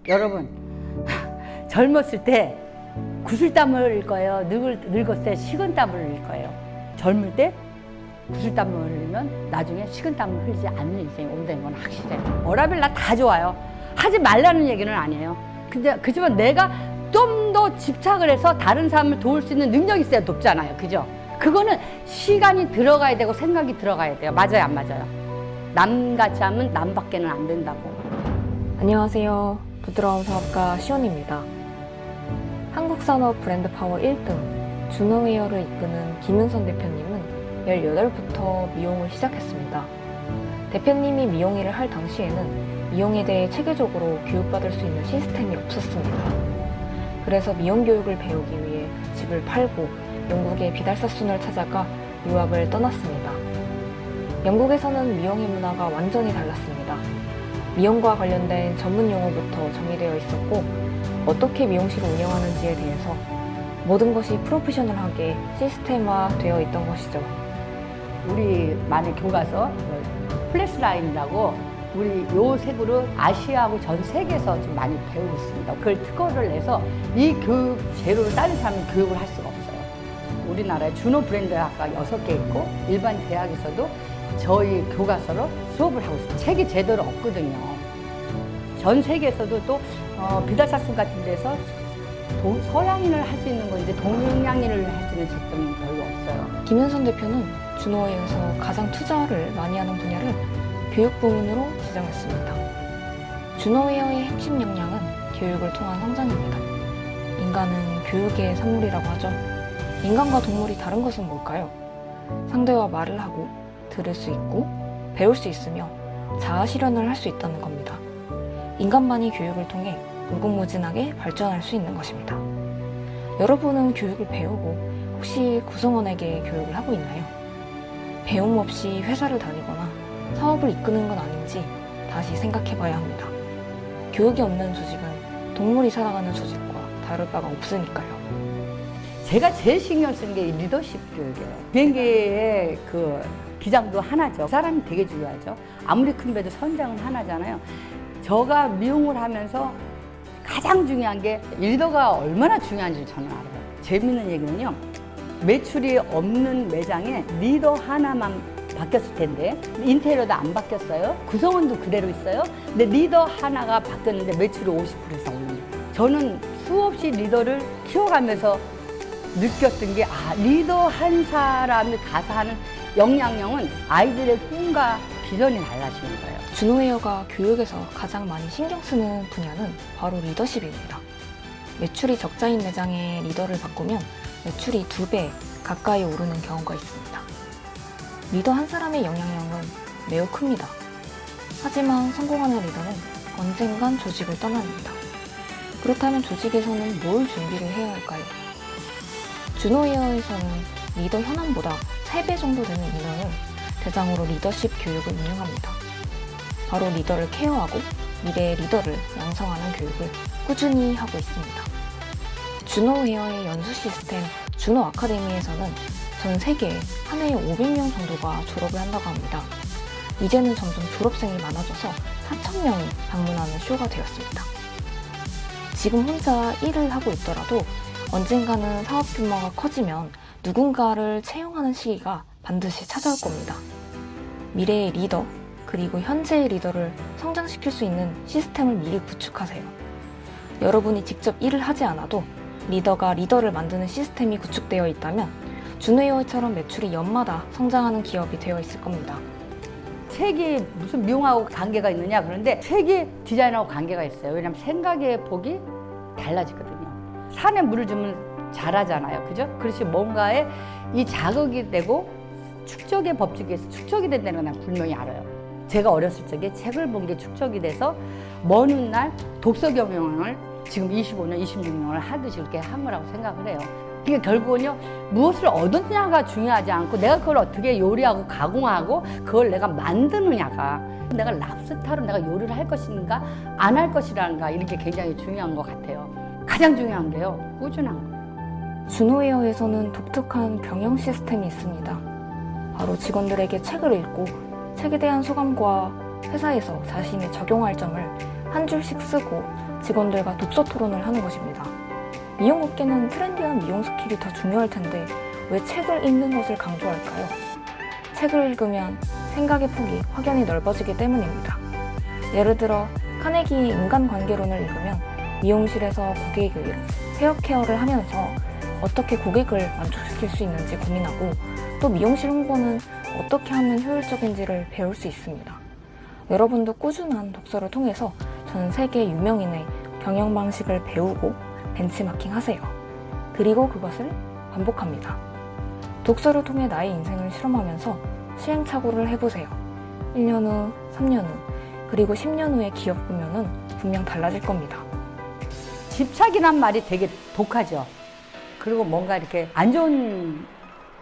여러분 젊었을 때 구슬땀을 흘릴 거예요. 늙었을 때 식은땀을 흘릴 거예요. 젊을 때 구슬땀을 흘리면 나중에 식은땀을 흘리지 않는 인생이 온다는 건 확실해요. 워라밸 나 다 좋아요. 하지 말라는 얘기는 아니에요. 근데 그지만 내가 좀 더 집착을 해서 다른 사람을 도울 수 있는 능력이 있어야 돕잖아요. 그죠? 그거는 시간이 들어가야 되고 생각이 들어가야 돼요. 맞아요, 안 맞아요? 남같이 하면 남밖에는 안 된다고. 안녕하세요. 부드러운 사업가 시온입니다. 한국산업 브랜드 파워 1등 준호웨어를 이끄는 김윤선 대표님은 18부터 미용을 시작했습니다. 대표님이 미용일을 할 당시에는 미용에 대해 체계적으로 교육받을 수 있는 시스템이 없었습니다. 그래서 미용 교육을 배우기 위해 집을 팔고 영국의 비달사순을 찾아가 유학을 떠났습니다. 영국에서는 미용의 문화가 완전히 달랐습니다. 미용과 관련된 전문 용어부터 정의되어 있었고 어떻게 미용실을 운영하는지에 대해서 모든 것이 프로페셔널하게 시스템화되어 있던 것이죠. 우리만의 교과서 플래시라인이라고 우리 요 색으로 아시아하고 전 세계에서 좀 많이 배우고 있습니다. 그걸 특허를 내서 이 교육 제로를 다른 사람은 교육을 할 수가 없어요. 우리나라에 준호 브랜드 학과 6개 있고 일반 대학에서도 저희 교과서로 수업을 하고 있어요. 책이 제대로 없거든요. 전 세계에서도 또 비달사순 같은 데서 서양인을 할 수 있는 건데 동양인을 할 수 있는 책들은 별로 없어요. 김윤선 대표는 준호웨어에서 가장 투자를 많이 하는 분야를 교육 부문으로 지정했습니다. 준호웨어의 핵심 역량은 교육을 통한 성장입니다. 인간은 교육의 산물이라고 하죠. 인간과 동물이 다른 것은 뭘까요? 상대와 말을 하고 들을 수 있고 배울 수 있으며 자아 실현을 할 수 있다는 겁니다. 인간만이 교육을 통해 무궁무진하게 발전할 수 있는 것입니다. 여러분은 교육을 배우고 혹시 구성원에게 교육을 하고 있나요? 배움 없이 회사를 다니거나 사업을 이끄는 건 아닌지 다시 생각해 봐야 합니다. 교육이 없는 조직은 동물이 살아가는 조직과 다를 바가 없으니까요. 제가 제일 신경 쓰는 게 리더십 교육이에요. 비행기의 그 기장도 하나죠. 사람이 되게 중요하죠. 아무리 큰 배도 선장은 하나잖아요. 저가 미용을 하면서 가장 중요한 게 리더가 얼마나 중요한지 저는 알아요. 재밌는 얘기는요. 매출이 없는 매장에 리더 하나만 바뀌었을 텐데 인테리어도 안 바뀌었어요. 구성원도 그대로 있어요. 근데 리더 하나가 바뀌었는데 매출이 50% 이상 오르는 거예요. 저는 수없이 리더를 키워가면서 느꼈던 게 리더 한 사람이 가서 하는 역량형은 아이들의 꿈과 비전이 달라지는 거예요. 준호웨어가 교육에서 가장 많이 신경 쓰는 분야는 바로 리더십입니다. 매출이 적자인 매장에 리더를 바꾸면 매출이 2배 가까이 오르는 경우가 있습니다. 리더 한 사람의 영향력은 매우 큽니다. 하지만 성공하는 리더는 언젠간 조직을 떠납니다. 그렇다면 조직에서는 뭘 준비를 해야 할까요? 준호웨어에서는 리더 현황보다 3배 정도 되는 인원을 대상으로 리더십 교육을 운영합니다. 바로 리더를 케어하고 미래의 리더를 양성하는 교육을 꾸준히 하고 있습니다. 준호웨어의 연수 시스템 준호 아카데미에서는 전 세계에 한 해에 500명 정도가 졸업을 한다고 합니다. 이제는 점점 졸업생이 많아져서 4,000명이 방문하는 쇼가 되었습니다. 지금 혼자 일을 하고 있더라도 언젠가는 사업 규모가 커지면 누군가를 채용하는 시기가 반드시 찾아올 겁니다. 미래의 리더, 그리고 현재의 리더를 성장시킬 수 있는 시스템을 미리 구축하세요. 여러분이 직접 일을 하지 않아도 리더가 리더를 만드는 시스템이 구축되어 있다면 준호웨어처럼 매출이 연마다 성장하는 기업이 되어 있을 겁니다. 색이 무슨 미용하고 관계가 있느냐 그런데 색이 디자인하고 관계가 있어요. 왜냐하면 생각의 폭이 달라지거든요. 산에 물을 주면 자라잖아요. 그죠? 그렇지 뭔가에 이 자극이 되고 축적의 법칙에 의해서 축적이 된다는 건 난 분명히 알아요. 제가 어렸을 적에 책을 본 게 축적이 돼서 먼 훗날 독서 경영을 지금 25년, 26년을 하듯이 이렇게 한 거라고 생각을 해요. 그게 결국은요, 무엇을 얻었냐가 중요하지 않고 내가 그걸 어떻게 요리하고 가공하고 그걸 내가 만드느냐가 내가 랍스타로 내가 요리를 할 것인가 안 할 것이라는가 이런 게 굉장히 중요한 것 같아요. 가장 중요한 게요, 꾸준한 거. 준호웨어에서는 독특한 경영 시스템이 있습니다. 바로 직원들에게 책을 읽고 책에 대한 소감과 회사에서 자신이 적용할 점을 한 줄씩 쓰고 직원들과 독서 토론을 하는 것입니다. 미용업계는 트렌디한 미용 스킬이 더 중요할 텐데 왜 책을 읽는 것을 강조할까요? 책을 읽으면 생각의 폭이 확연히 넓어지기 때문입니다. 예를 들어 카네기 인간관계론을 읽으면 미용실에서 고객의 헤어 케어를 하면서 어떻게 고객을 만족시킬 수 있는지 고민하고 또 미용실 홍보는 어떻게 하면 효율적인지를 배울 수 있습니다. 여러분도 꾸준한 독서를 통해서 전 세계 유명인의 경영 방식을 배우고 벤치마킹 하세요. 그리고 그것을 반복합니다. 독서를 통해 나의 인생을 실험하면서 시행착오를 해보세요. 1년 후, 3년 후, 그리고 10년 후의 기업 구면은 분명 달라질 겁니다. 집착이란 말이 되게 독하죠. 그리고 뭔가 이렇게 안 좋은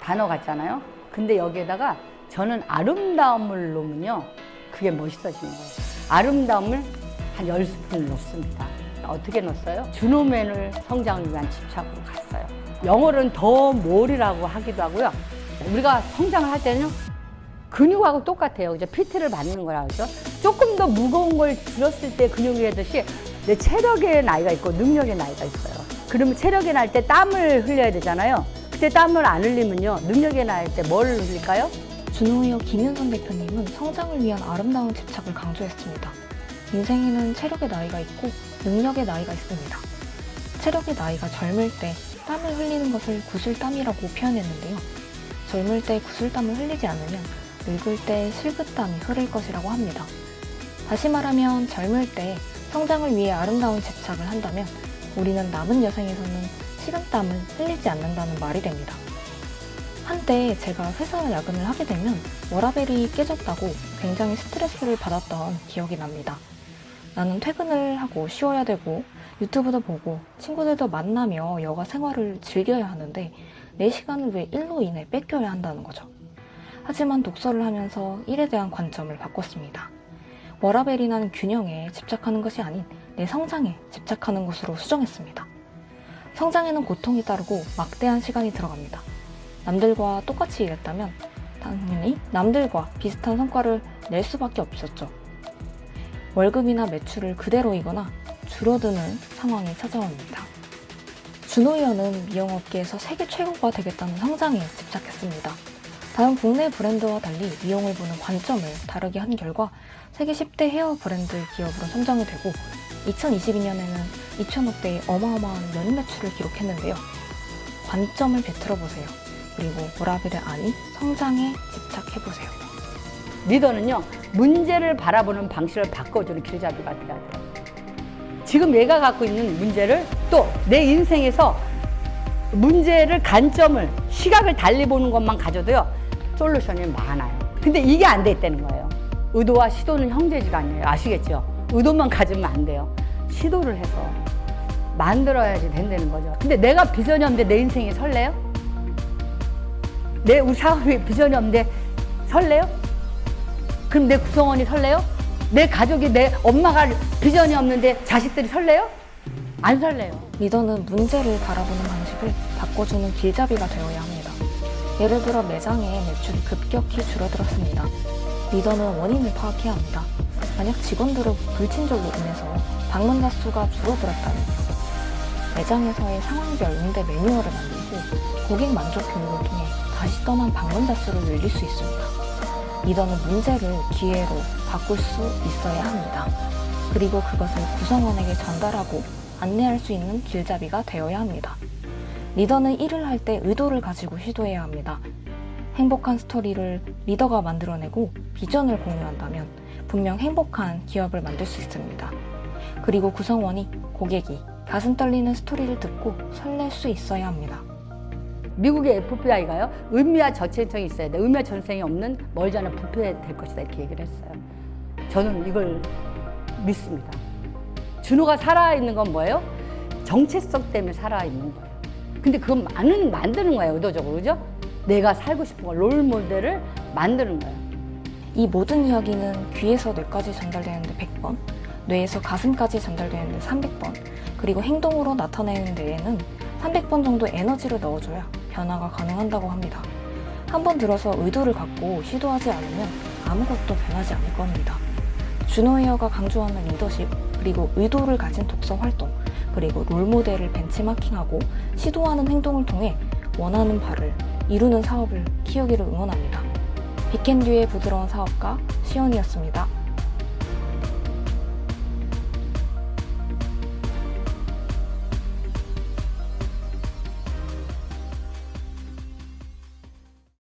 단어 같잖아요. 근데 여기에다가 저는 아름다움을 넣으면요, 그게 멋있어지는 거예요. 아름다움을 한 10스푼 넣습니다. 어떻게 넣었어요? 준호맨을 성장을 위한 집착으로 갔어요. 영어로는 더 모어라고 하기도 하고요. 우리가 성장을 할 때는요, 근육하고 똑같아요. 그죠? PT를 받는 거라 그죠? 조금 더 무거운 걸 들었을 때 근육이 하듯이 내 체력의 나이가 있고 능력의 나이가 있어요. 그러면 체력의 나이 때 땀을 흘려야 되잖아요. 그때 땀을 안 흘리면요, 능력의 나이 때 뭘 흘릴까요? 준호이어 김윤선 대표님은 성장을 위한 아름다운 집착을 강조했습니다. 인생에는 체력의 나이가 있고 능력의 나이가 있습니다. 체력의 나이가 젊을 때 땀을 흘리는 것을 구슬땀이라고 표현했는데요. 젊을 때 구슬땀을 흘리지 않으면 늙을 때 실그땀이 흐를 것이라고 합니다. 다시 말하면 젊을 때 성장을 위해 아름다운 집착을 한다면 우리는 남은 여생에서는 식은땀을 흘리지 않는다는 말이 됩니다. 한때 제가 회사 야근을 하게 되면 워라벨이 깨졌다고 굉장히 스트레스를 받았던 기억이 납니다. 나는 퇴근을 하고 쉬어야 되고 유튜브도 보고 친구들도 만나며 여가 생활을 즐겨야 하는데 내 시간을 왜 일로 인해 뺏겨야 한다는 거죠. 하지만 독서를 하면서 일에 대한 관점을 바꿨습니다. 워라벨이라는 균형에 집착하는 것이 아닌 내 성장에 집착하는 것으로 수정했습니다. 성장에는 고통이 따르고 막대한 시간이 들어갑니다. 남들과 똑같이 일했다면 당연히 남들과 비슷한 성과를 낼 수밖에 없었죠. 월급이나 매출을 그대로이거나 줄어드는 상황이 찾아옵니다. 준호이어는 미용업계에서 세계 최고가 되겠다는 성장에 집착했습니다. 다른 국내 브랜드와 달리 미용을 보는 관점을 다르게 한 결과 세계 10대 헤어 브랜드 기업으로 선정이 되고 2022년에는 2천억 대의 어마어마한 연일 매출을 기록했는데요. 관점을 베틀어 보세요. 그리고 워라벨을 아닌 성장에 집착해보세요. 리더는요, 문제를 바라보는 방식을 바꿔주는 길잡이가 돼야 돼요. 지금 얘가 갖고 있는 문제를 또 내 인생에서 문제를, 관점을, 시각을 달리 보는 것만 가져도요, 솔루션이 많아요. 근데 이게 안 돼 있다는 거예요. 의도와 시도는 형제지간이에요. 아시겠죠? 의도만 가지면 안 돼요. 시도를 해서 만들어야지 된다는 거죠. 근데 내가 비전이 없는데 내 인생이 설레요? 우리 사업이 비전이 없는데 설레요? 그럼 내 구성원이 설레요? 내 가족이, 내 엄마가 비전이 없는데 자식들이 설레요? 안 설레요. 리더는 문제를 바라보는 방식을 바꿔주는 길잡이가 되어야 합니다. 예를 들어 매장의 매출이 급격히 줄어들었습니다. 리더는 원인을 파악해야 합니다. 만약 직원들의 불친절로 인해서 방문자 수가 줄어들었다면 매장에서의 상황별 응대 매뉴얼을 만들고 고객 만족 교육을 통해 다시 떠난 방문자 수를 늘릴 수 있습니다. 리더는 문제를 기회로 바꿀 수 있어야 합니다. 그리고 그것을 구성원에게 전달하고 안내할 수 있는 길잡이가 되어야 합니다. 리더는 일을 할 때 의도를 가지고 시도해야 합니다. 행복한 스토리를 리더가 만들어내고 비전을 공유한다면 분명 행복한 기업을 만들 수 있습니다. 그리고 구성원이, 고객이 가슴 떨리는 스토리를 듣고 설렐 수 있어야 합니다. 미국의 FBI가요, 의미와 저체성이 있어야 돼. 의미와 전생이 없는 멀지 않은 부패 될 것이다, 이렇게 얘기를 했어요. 저는 이걸 믿습니다. 준호가 살아있는 건 뭐예요? 정체성 때문에 살아있는 거예요. 근데 그건 만드는 거예요, 의도적으로. 그죠? 내가 살고 싶은 걸, 롤 모델을 만드는 거예요. 이 모든 이야기는 귀에서 뇌까지 전달되는데 100번, 뇌에서 가슴까지 전달되는데 300번, 그리고 행동으로 나타내는 데에는 300번 정도 에너지를 넣어줘야 변화가 가능한다고 합니다. 한번 들어서 의도를 갖고 시도하지 않으면 아무것도 변하지 않을 겁니다. 준호헤어가 강조하는 리더십, 그리고 의도를 가진 독서 활동, 그리고 롤모델을 벤치마킹하고 시도하는 행동을 통해 원하는 바를 이루는 사업을 키우기를 응원합니다. 빅앤듀의 부드러운 사업가 시연이었습니다.